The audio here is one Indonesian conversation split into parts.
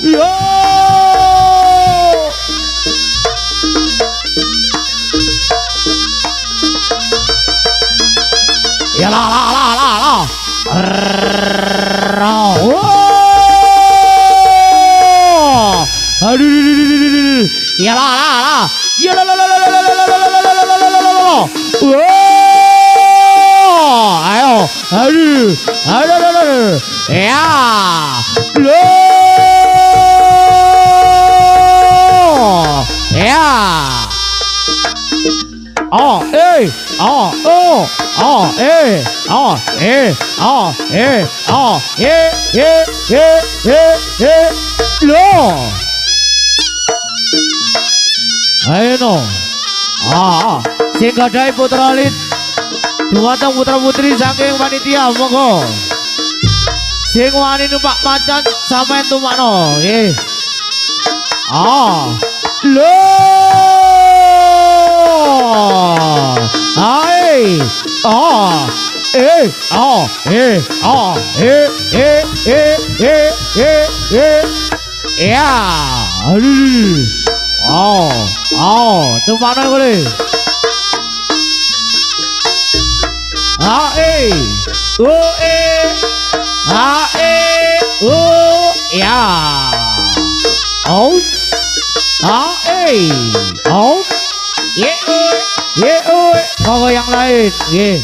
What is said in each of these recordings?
Yo. Ya la la la la la. Aduh. Ya la la la. Ya la la la la la la la la la la. Ayo. Aduh. Aduh. Ya. Lo. Ya. Oh, lo. Ayo no. Sing gadhahi putra alit dumateng putra putri saking panitia monggo. Sing wani numpak macan sampeyan tumakno nggih. Lo. Hai. Ya. Aduh. Tumakno boleh. Ya. Monggo yang lain nggih.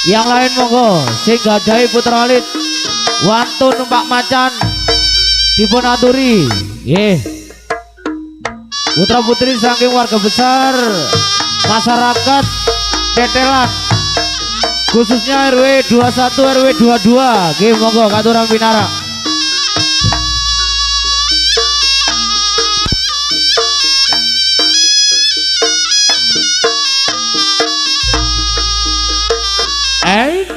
Yang lain monggo sing gadhahi putra alit wantun numpak macan dipun aturi nggih. Putra putri saking warga besar masyarakat Tetelan khususnya RW 21 RW 22 nggih monggo katurang pinara. Ayo.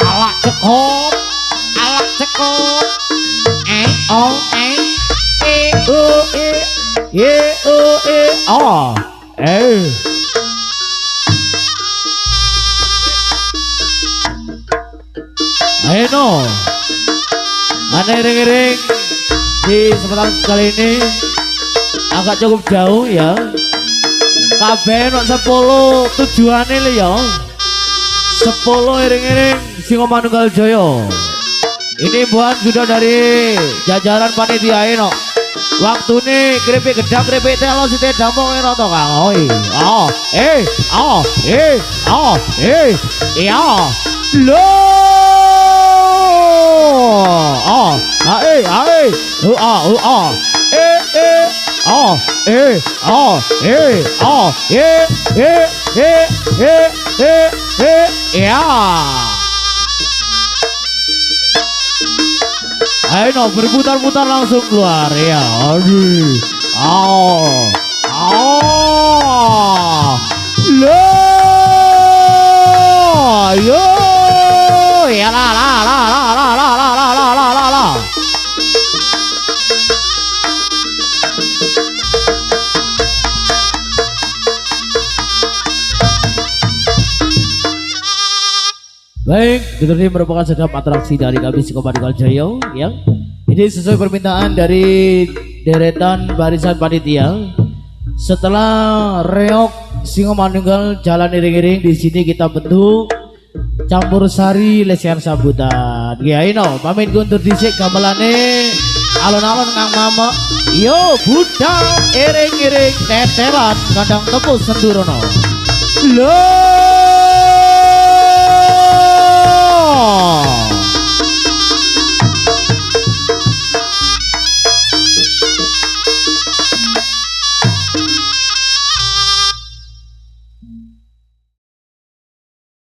Alak cekop. Ayo no. Mana ring-ring di kesempatan kali ini agak cukup jauh ya. Kabeh nok 10 tujuane lho ya. 10 iring-iring Singomanunggal Jaya. Ini buat sudah dari jajaran panitia ini. Waktu ini keripik gedang keripik telo sithik dampung ora to Kang. Ya. Lo. Ya. Ayo berputar-putar langsung keluar ya. Aduh. Lo. Yo. Ya la. Baik, ini merupakan sedap atraksi dari kami Singomanunggal Jaya ya. Ini sesuai permintaan dari deretan barisan panitia. Setelah reok Singomanunggal jalan iring-iring, di sini kita bentuk campur sari lesehan sambutan. Ya ino, pamit guntur dhisik gamelane alon-alon Kang Mama. Yo budal iring-iring tetelan kandang tepus sendurono. Lo.